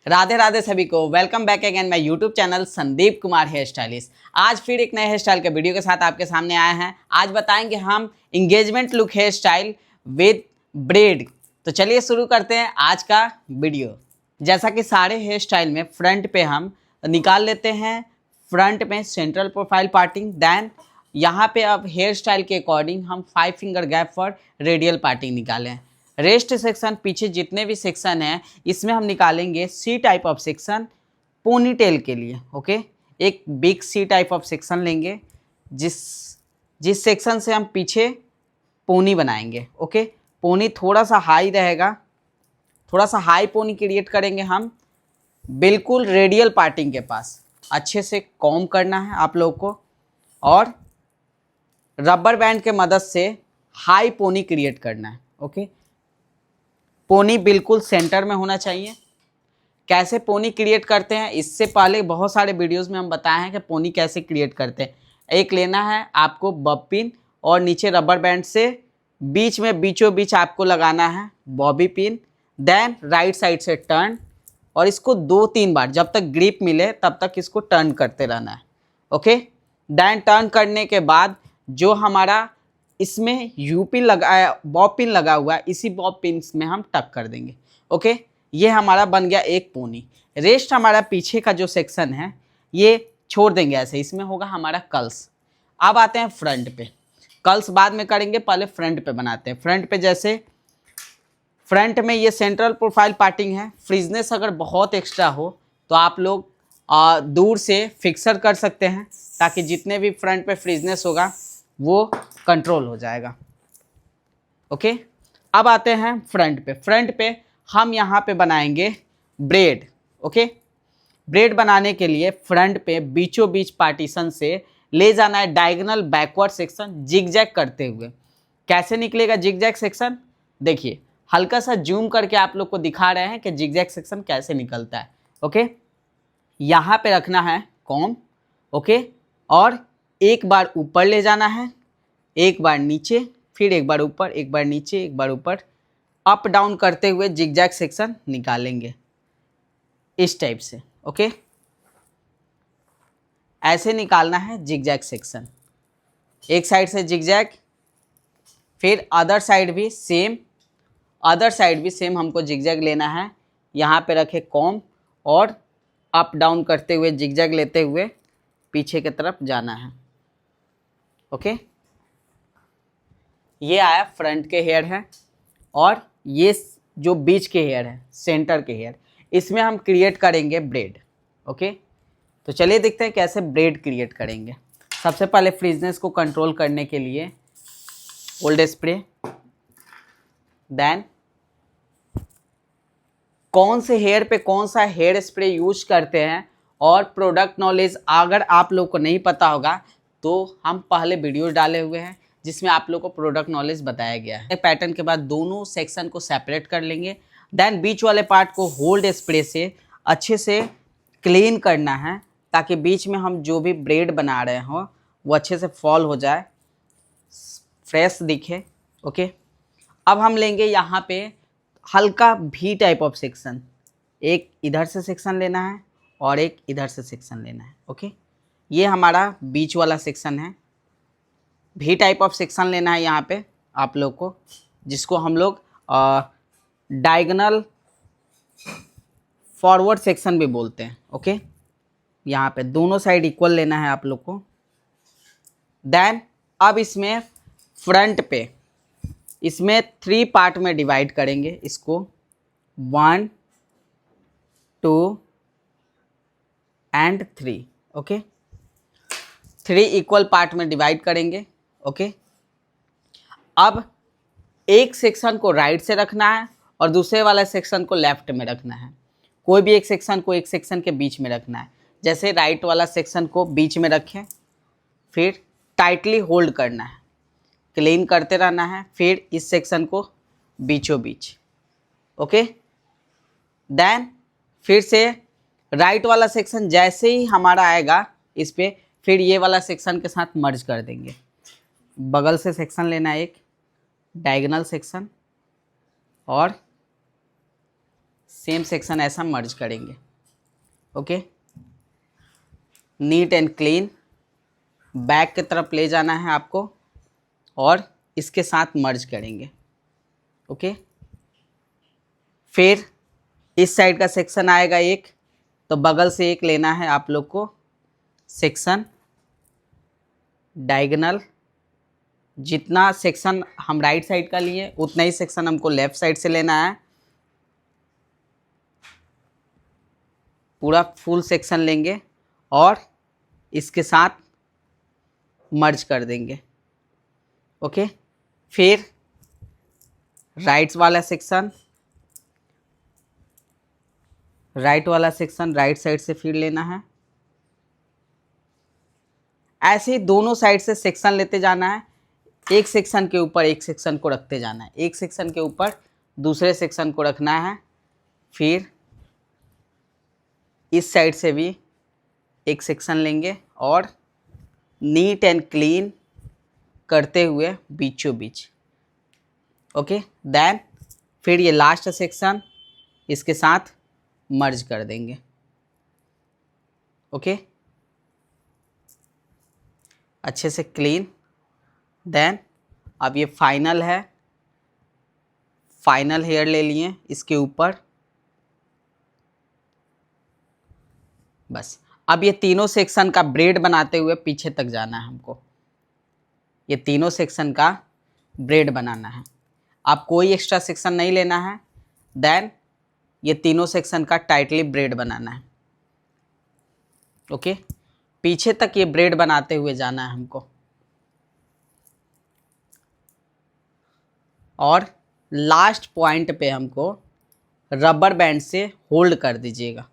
राधे राधे सभी को। Welcome back again my YouTube channel Sandeep Kumar hairstylist. आज फिर एक नए हेयर स्टाइल के वीडियो के साथ आपके सामने आए हैं। आज बताएंगे हम engagement look here style with bread. तो चलिए शुरू करते हैं आज का वीडियो। जैसा कि सारे हेयर स्टाइल में फ्रंट पे हम निकाल लेते हैं, फ्रंट में सेंट्रल प्रोफाइल पार्टिंग, देन यहाँ पे अब हेयर स्टाइल के अकॉर्डिंग हम 5 finger gap for radial parting निकालें। रेस्ट सेक्शन पीछे जितने भी सेक्शन हैं इसमें हम निकालेंगे C type of section ponytail के लिए। ओके, एक big C type of section लेंगे जिस सेक्शन से हम पीछे पोनी बनाएंगे। ओके, पोनी थोड़ा सा हाई रहेगा, थोड़ा सा हाई पोनी क्रिएट करेंगे हम बिल्कुल रेडियल पार्टिंग के पास। अच्छे से कॉम करना है आप लोग को और रबर बैंड के मदद से हाई पोनी क्रिएट करना है। ओके, पोनी बिल्कुल सेंटर में होना चाहिए। कैसे पोनी क्रिएट करते हैं इससे पहले बहुत सारे वीडियोस में हम बताए हैं कि पोनी कैसे क्रिएट करते हैं। एक लेना है आपको बॉब पिन और नीचे रबर बैंड से बीच में बीचों बीच आपको लगाना है bobby pin, then right side से टर्न और इसको 2-3 बार जब तक ग्रिप मिले तब तक इसको टर्न करते रहना है। ओके, देन टर्न करने के बाद जो हमारा इसमें यू पिन लगाया, बॉब पिन लगा हुआ है, इसी बॉब पिन में हम टक कर देंगे। ओके, ये हमारा बन गया एक पोनी। रेस्ट हमारा पीछे का जो सेक्शन है ये छोड़ देंगे ऐसे, इसमें होगा हमारा कल्स। अब आते हैं फ्रंट पे। कल्स बाद में करेंगे, पहले फ्रंट पे बनाते हैं। फ्रंट पे जैसे फ्रंट में ये सेंट्रल प्रोफाइल पार्टिंग है। फ्रिजनेस अगर बहुत एक्स्ट्रा हो तो आप लोग दूर से फिक्सर कर सकते हैं ताकि जितने भी फ्रंट पे फ्रिजनेस होगा वो कंट्रोल हो जाएगा। ओके, अब आते हैं फ्रंट पे। फ्रंट पे हम यहाँ पे बनाएंगे ब्रेड। ओके, ब्रेड बनाने के लिए फ्रंट पे बीचों बीच पार्टीशन से ले जाना है डायगोनल बैकवर्ड सेक्शन जिगजैग करते हुए। कैसे निकलेगा जिगजैग सेक्शन, देखिए हल्का सा जूम करके आप लोग को दिखा रहे हैं कि जिगजैग सेक्शन कैसे निकलता है। ओके, यहाँ पे रखना है कॉम। ओके, और एक बार ऊपर ले जाना है, एक बार नीचे, फिर एक बार ऊपर, एक बार नीचे, एक बार ऊपर, अप डाउन करते हुए जिगजैग सेक्शन निकालेंगे इस टाइप से। ओके, ऐसे निकालना है जिगजैग सेक्शन। एक साइड से जिगजैग, फिर अदर साइड भी सेम, अदर साइड भी सेम हमको जिगजैग लेना है। यहाँ पे रखे कॉम और अप डाउन करते हुए जिगजैग लेते हुए पीछे की तरफ जाना है। ओके, ये आया फ्रंट के हेयर है और ये जो बीच के हेयर है सेंटर के हेयर, इसमें हम क्रिएट करेंगे ब्रेड। ओके, तो चलिए देखते हैं कैसे ब्रेड क्रिएट करेंगे। सबसे पहले फ्रिजनेस को कंट्रोल करने के लिए ओल्ड स्प्रे, देन कौन से हेयर पे कौन सा हेयर स्प्रे यूज करते हैं और प्रोडक्ट नॉलेज अगर आप लोग को नहीं पता होगा तो हम पहले वीडियो डाले हुए हैं जिसमें आप लोग को प्रोडक्ट नॉलेज बताया गया है। पैटर्न के बाद दोनों सेक्शन को सेपरेट कर लेंगे, देन बीच वाले पार्ट को होल्ड स्प्रे से अच्छे से क्लीन करना है ताकि बीच में हम जो भी ब्रेड बना रहे हों वो अच्छे से फॉल हो जाए, फ्रेश दिखे। ओके, अब हम लेंगे यहाँ पे हल्का भी टाइप ऑफ सेक्शन, एक इधर से सेक्शन लेना है और एक इधर से सेक्शन लेना है। ओके, ये हमारा बीच वाला सेक्शन है। भी टाइप ऑफ सेक्शन लेना है यहाँ पे आप लोग को, जिसको हम लोग डायगोनल फॉरवर्ड सेक्शन भी बोलते हैं। ओके, यहाँ पे दोनों साइड इक्वल लेना है आप लोग को। देन अब इसमें फ्रंट पे इसमें 3 पार्ट में डिवाइड करेंगे इसको, 1, 2 एंड 3। ओके, 3 इक्वल पार्ट में डिवाइड करेंगे। ओके, अब एक सेक्शन को राइट से रखना है और दूसरे वाला सेक्शन को लेफ्ट में रखना है। कोई भी एक सेक्शन को एक सेक्शन के बीच में रखना है। जैसे राइट वाला सेक्शन को बीच में रखें, फिर टाइटली होल्ड करना है, क्लीन करते रहना है, फिर इस सेक्शन को बीचों बीच। ओके, देन फिर से राइट वाला सेक्शन जैसे ही हमारा आएगा इस पे, फिर ये वाला सेक्शन के साथ मर्ज कर देंगे। बगल से सेक्शन लेना है, एक डायगोनल सेक्शन और सेम सेक्शन ऐसा मर्ज करेंगे। Okay, neat and clean back की तरफ ले जाना है आपको और इसके साथ मर्ज करेंगे। ओके, फिर इस साइड का सेक्शन आएगा एक, तो बगल से एक लेना है आप लोग को सेक्शन डायगोनल। जितना सेक्शन हम राइट साइड का लिए उतना ही सेक्शन हमको लेफ्ट साइड से लेना है। पूरा फुल सेक्शन लेंगे और इसके साथ मर्ज कर देंगे। ओके, फिर राइट वाला सेक्शन राइट साइड से फिर लेना है। ऐसे ही दोनों साइड से सेक्शन लेते जाना है। एक सेक्शन के ऊपर एक सेक्शन को रखते जाना है, एक सेक्शन के ऊपर दूसरे सेक्शन को रखना है। फिर इस साइड से भी एक सेक्शन लेंगे और नीट एंड क्लीन करते हुए बीचों बीच। ओके, देन फिर ये लास्ट सेक्शन इसके साथ मर्ज कर देंगे। ओके, अच्छे से क्लीन। देन अब ये फाइनल है, फाइनल हेयर ले लिए इसके ऊपर। बस अब ये तीनों सेक्शन का ब्रेड बनाते हुए पीछे तक जाना है हमको। ये तीनों सेक्शन का ब्रेड बनाना है, आप कोई एक्स्ट्रा सेक्शन नहीं लेना है। देन ये तीनों सेक्शन का टाइटली ब्रेड बनाना है। ओके, पीछे तक ये ब्रेड बनाते हुए जाना है हमको और लास्ट पॉइंट पे हमको रबर बैंड से होल्ड कर दीजिएगा।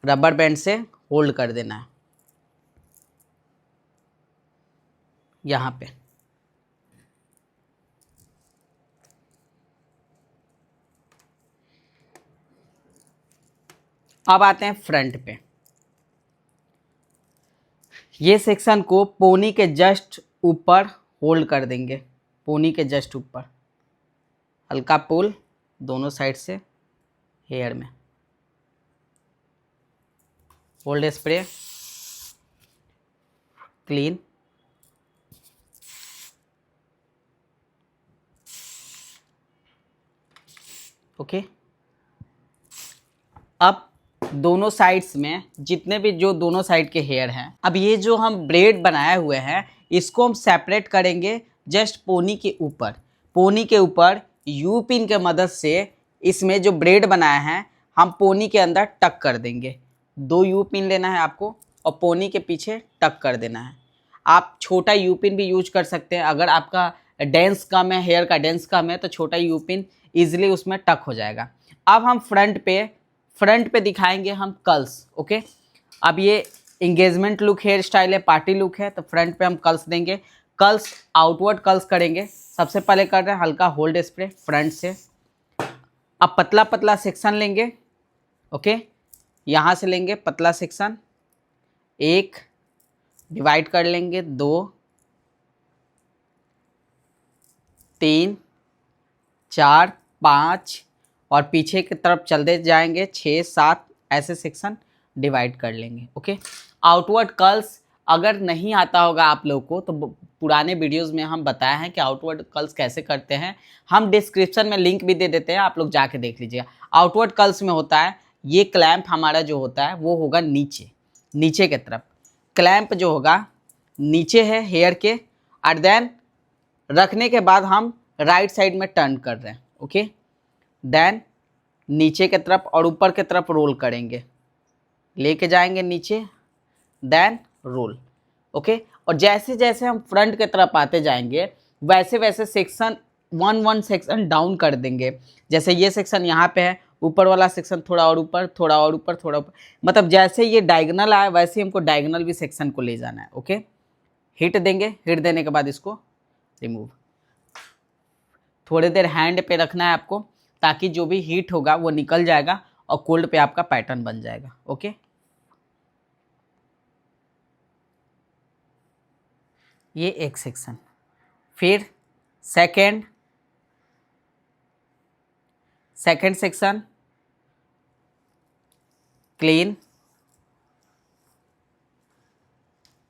रबर बैंड से होल्ड कर देना है यहाँ पे। अब आते हैं फ्रंट पे। ये सेक्शन को पोनी के जस्ट ऊपर होल्ड कर देंगे, पोनी के जस्ट ऊपर हल्का पुल दोनों साइड से हेयर में। Hold spray clean. ओके, अब दोनों साइड्स में जितने भी जो दोनों साइड के हेयर हैं, अब ये जो हम ब्रेड बनाए हुए हैं इसको हम सेपरेट करेंगे जस्ट पोनी के ऊपर। पोनी के ऊपर यू पिन के मदद से इसमें जो ब्रेड बनाए हैं हम पोनी के अंदर टक कर देंगे। 2 यू पिन लेना है आपको और पोनी के पीछे टक कर देना है। आप छोटा यू पिन भी यूज कर सकते हैं, अगर आपका डेंस कम है, हेयर का डेंस कम है, तो छोटा यू पिन ईजिली उसमें टक हो जाएगा। अब हम फ्रंट पे दिखाएंगे हम कर्ल्स। ओके, अब ये इंगेजमेंट लुक हेयर स्टाइल है, पार्टी लुक है, तो फ्रंट पे हम कर्ल्स देंगे। कर्ल्स आउटवर्ड कर्ल्स करेंगे। सबसे पहले कर रहे हैं हल्का होल्ड स्प्रे फ्रंट से। अब पतला पतला सेक्शन लेंगे। ओके, यहाँ से लेंगे पतला सेक्शन, एक डिवाइड कर लेंगे 2 3 4 5 और पीछे की तरफ चलते जाएंगे 6 7 ऐसे सेक्शन डिवाइड कर लेंगे। ओके, आउटवर्ड कर्ल्स अगर नहीं आता होगा आप लोग को तो पुराने वीडियोस में हम बताए हैं कि आउटवर्ड कर्ल्स कैसे करते हैं। हम डिस्क्रिप्शन में लिंक भी दे देते हैं, आप लोग जाके देख लीजिएगा। आउटवर्ड कर्ल्स में होता है ये क्लैंप हमारा जो होता है वो होगा नीचे की तरफ। क्लैंप जो होगा नीचे है हेयर के, और देन रखने के बाद हम राइट साइड में टर्न कर रहे हैं। ओके, देन नीचे की तरफ और ऊपर की तरफ रोल करेंगे, लेके जाएंगे नीचे, देन रोल। ओके, और जैसे जैसे हम फ्रंट की तरफ आते जाएंगे वैसे वैसे सेक्शन 1 सेक्शन डाउन कर देंगे। जैसे ये सेक्शन यहाँ पे है, ऊपर वाला सेक्शन थोड़ा और ऊपर, थोड़ा और ऊपर, थोड़ा ऊपर, मतलब जैसे ये डायगोनल आए वैसे हमको डायगोनल भी सेक्शन को ले जाना है। ओके, हिट देंगे, हिट देने के बाद इसको रिमूव। थोड़ी देर हैंड पे रखना है आपको ताकि जो भी हीट होगा वो निकल जाएगा और कोल्ड पे आपका पैटर्न बन जाएगा। ओके, ये एक सेक्शन। फिर सेकेंड सेकंड सेक्शन क्लीन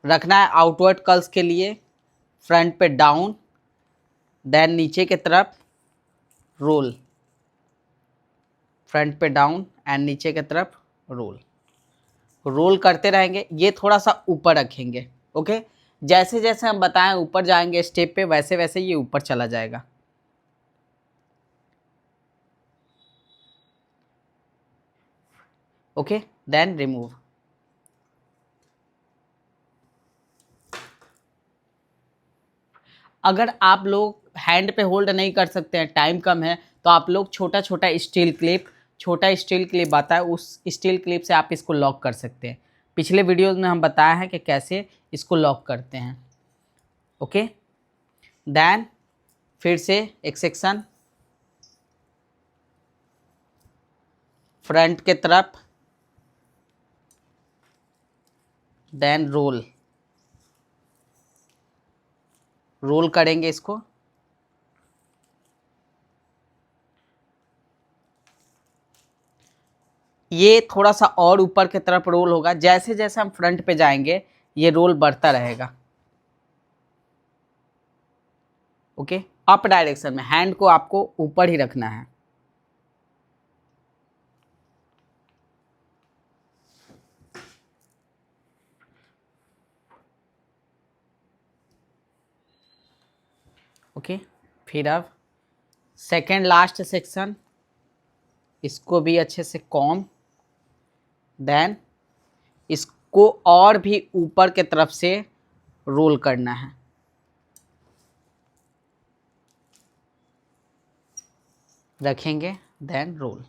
रखना है आउटवर्ड कर्ल्स के लिए, फ्रंट पे डाउन, देन नीचे की तरफ रोल, फ्रंट पे डाउन एंड नीचे की तरफ रोल, रोल करते रहेंगे। ये थोड़ा सा ऊपर रखेंगे, ओके। जैसे जैसे हम बताएं ऊपर जाएंगे स्टेप पे, वैसे वैसे ये ऊपर चला जाएगा। Okay, then remove. अगर आप लोग हैंड पे होल्ड नहीं कर सकते हैं, टाइम कम है, तो आप लोग छोटा छोटा स्टील क्लिप आता है, उस स्टील क्लिप से आप इसको लॉक कर सकते हैं। पिछले वीडियोस में हम बताया है कि कैसे इसको लॉक करते हैं, ओके। देन फिर से एक सेक्शन फ्रंट के तरफ, देन रोल, रोल करेंगे इसको। ये थोड़ा सा और ऊपर की तरफ रोल होगा। जैसे जैसे हम फ्रंट पे जाएंगे ये रोल बढ़ता रहेगा, ओके। अप डायरेक्शन में हैंड को आपको ऊपर ही रखना है, ओके। फिर अब सेकेंड लास्ट सेक्शन, इसको भी अच्छे से कॉम, देन इसको और भी ऊपर के तरफ से रोल करना है, रखेंगे, देन रोल।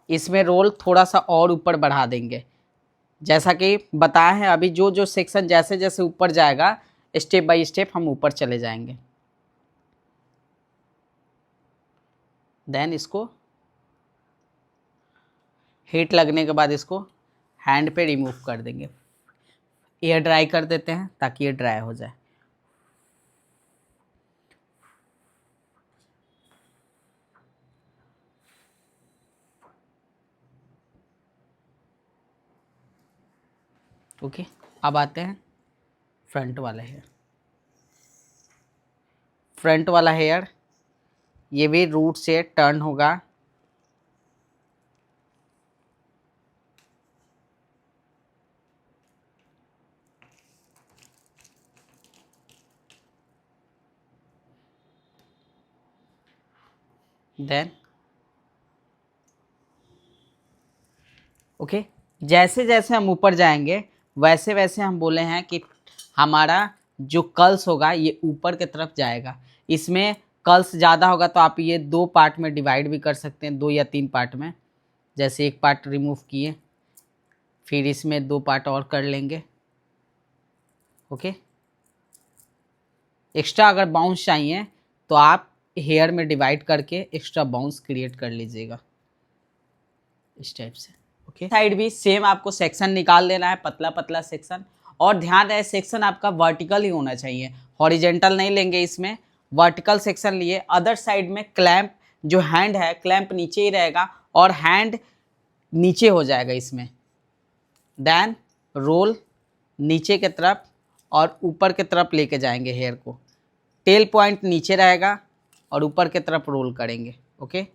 इसमें रोल थोड़ा सा और ऊपर बढ़ा देंगे, जैसा कि बताया है अभी। जो जो सेक्शन जैसे जैसे ऊपर जाएगा स्टेप बाय स्टेप हम ऊपर चले जाएंगे। देन इसको हीट लगने के बाद इसको हैंड पे रिमूव कर देंगे। एयर ड्राई कर देते हैं ताकि ये ड्राई हो जाए। ओके, अब आते हैं फ्रंट वाला हेयर। फ्रंट वाला हेयर ये भी रूट से टर्न होगा, देन ओके। जैसे जैसे हम ऊपर जाएंगे वैसे वैसे हम बोले हैं कि हमारा जो कल्स होगा ये ऊपर की तरफ जाएगा। इसमें कल्स ज़्यादा होगा तो आप ये 2 पार्ट में डिवाइड भी कर सकते हैं, 2 या 3 पार्ट में। जैसे एक पार्ट रिमूव किए, फिर इसमें 2 पार्ट और कर लेंगे, ओके। एक्स्ट्रा अगर बाउंस चाहिए तो आप हेयर में डिवाइड करके एक्स्ट्रा बाउंस क्रिएट कर लीजिएगा इस टाइप से, ओके। साइड भी सेम आपको सेक्शन निकाल लेना है, पतला पतला सेक्शन। और ध्यान रहे सेक्शन आपका वर्टिकल ही होना चाहिए, हॉरिजेंटल नहीं लेंगे, इसमें वर्टिकल सेक्शन लिए। अदर साइड में क्लैंप, जो हैंड है क्लैंप नीचे ही रहेगा और हैंड नीचे हो जाएगा इसमें। देन रोल नीचे की तरफ और ऊपर की तरफ लेके जाएंगे हेयर को। टेल पॉइंट नीचे रहेगा और ऊपर की तरफ रोल करेंगे, ओके।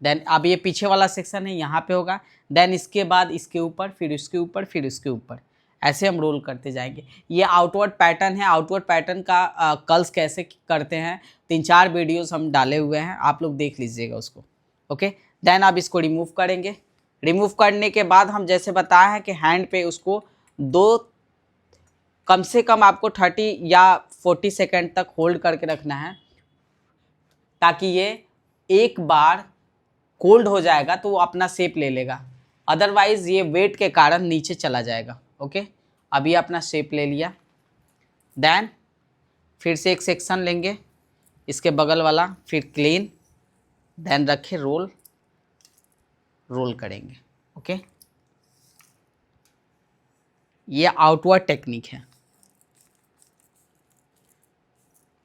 देन अब ये पीछे वाला सेक्शन है यहाँ पे होगा, देन इसके बाद इसके ऊपर, फिर इसके ऊपर, फिर इसके ऊपर, ऐसे हम रोल करते जाएंगे। ये आउटवर्ड पैटर्न है। आउटवर्ड पैटर्न का कर्ल्स कैसे करते हैं 3-4 वीडियोस हम डाले हुए हैं, आप लोग देख लीजिएगा उसको, ओके। देन अब इसको रिमूव करेंगे। रिमूव करने के बाद हम जैसे बताया है कि हैंड पे उसको कम से कम आपको 30 या 40 सेकेंड तक होल्ड करके रखना है, ताकि ये एक बार कोल्ड हो जाएगा तो वो अपना शेप ले लेगा, अदरवाइज ये वेट के कारण नीचे चला जाएगा, ओके। अभी अपना शेप ले लिया। देन फिर से एक सेक्शन लेंगे इसके बगल वाला, फिर क्लीन, देन रखे रोल, रोल करेंगे, ओके। ये आउटवर्ड टेक्निक है।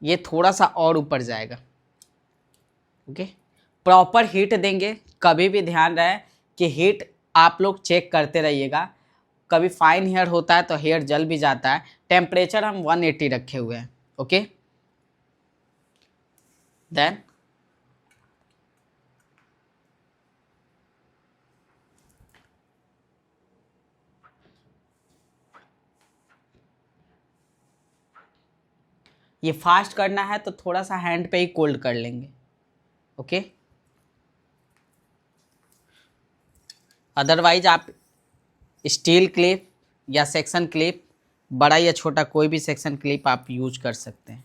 ये थोड़ा सा और ऊपर जाएगा। ओके, प्रॉपर हीट देंगे। कभी भी ध्यान रहे कि हीट आप लोग चेक करते रहिएगा। कभी फाइन हेयर होता है तो हेयर जल भी जाता है। टेम्परेचर हम 180 रखे हुए हैं। ओके, देन ये फास्ट करना है तो थोड़ा सा हैंड पे ही कोल्ड कर लेंगे। ओके, अदरवाइज आप स्टील क्लिप या सेक्शन क्लिप, बड़ा या छोटा कोई भी सेक्शन क्लिप आप यूज कर सकते हैं।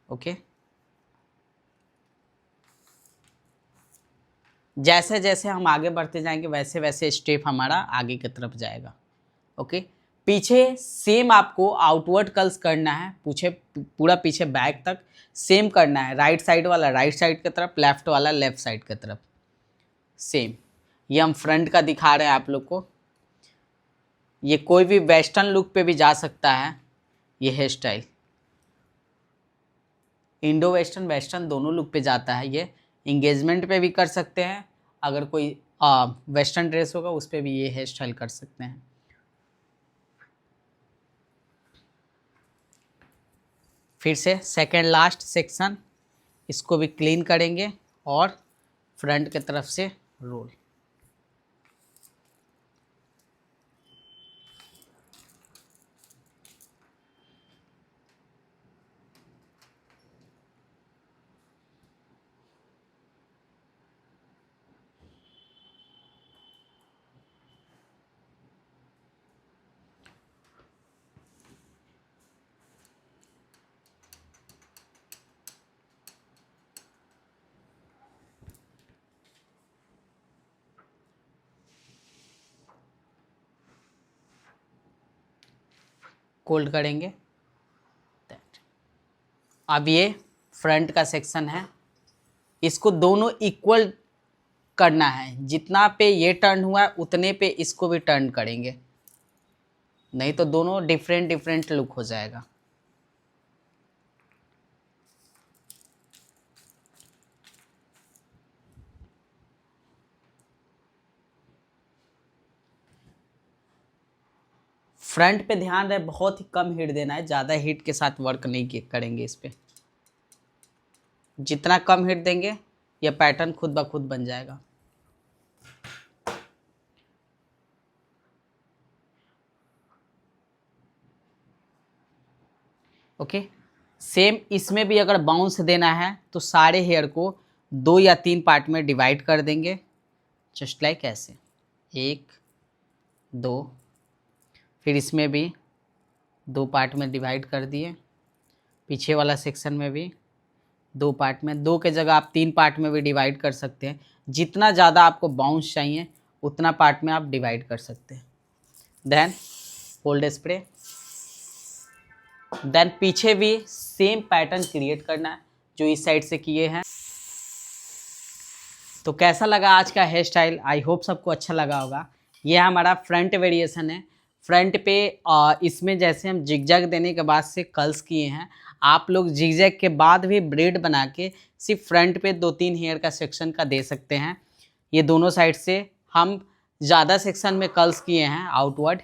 ओके, जैसे जैसे हम आगे बढ़ते जाएंगे वैसे वैसे स्टेप हमारा आगे की तरफ जाएगा। ओके, पीछे सेम आपको आउटवर्ड कर्ल्स करना है, पूरा पीछे बैक तक सेम करना है। राइट साइड वाला राइट साइड की तरफ, लेफ्ट वाला लेफ्ट साइड की तरफ सेम। ये हम फ्रंट का दिखा रहे हैं आप लोग को। ये कोई भी वेस्टर्न लुक पे भी जा सकता है। ये hairstyle Indo western western दोनों लुक पे जाता है। ये इंगेजमेंट पे भी कर सकते हैं। अगर कोई वेस्टर्न ड्रेस होगा उस पर भी ये हेयर स्टाइल कर सकते हैं। फिर से सेकेंड लास्ट सेक्शन, इसको भी क्लीन करेंगे और फ्रंट की तरफ से रोल। कोल्ड करेंगे। अब ये फ्रंट का सेक्शन है, इसको दोनों इक्वल करना है। जितना पे ये टर्न हुआ है उतने पे इसको भी टर्न करेंगे, नहीं तो दोनों डिफरेंट डिफरेंट लुक हो जाएगा। फ्रंट पे ध्यान रहे बहुत ही कम हीट देना है, ज़्यादा हीट के साथ वर्क नहीं करेंगे इस पे। जितना कम हीट देंगे यह पैटर्न खुद ब खुद बन जाएगा। ओके, सेम इसमें भी अगर बाउंस देना है तो सारे हेयर को 2 या 3 पार्ट में डिवाइड कर देंगे, जस्ट लाइक ऐसे 1 2। फिर इसमें भी 2 पार्ट में डिवाइड कर दिए। पीछे वाला सेक्शन में भी 2 पार्ट में, 2 के जगह आप 3 पार्ट में भी डिवाइड कर सकते हैं। जितना ज़्यादा आपको बाउंस चाहिए उतना पार्ट में आप डिवाइड कर सकते हैं। Then cold spray. देन पीछे भी सेम पैटर्न क्रिएट करना है जो इस साइड से किए हैं। तो कैसा लगा आज का हेयर स्टाइल? आई होप सबको अच्छा लगा होगा। यह हमारा फ्रंट वेरिएशन है। फ्रंट पे इसमें जैसे हम जिगजैग देने के बाद से कर्ल्स किए हैं, आप लोग जिगजैग के बाद भी ब्रेड बना के सिर्फ फ्रंट पे 2-3 हेयर का सेक्शन का दे सकते हैं। ये दोनों साइड से हम ज़्यादा सेक्शन में कर्ल्स किए हैं आउटवर्ड,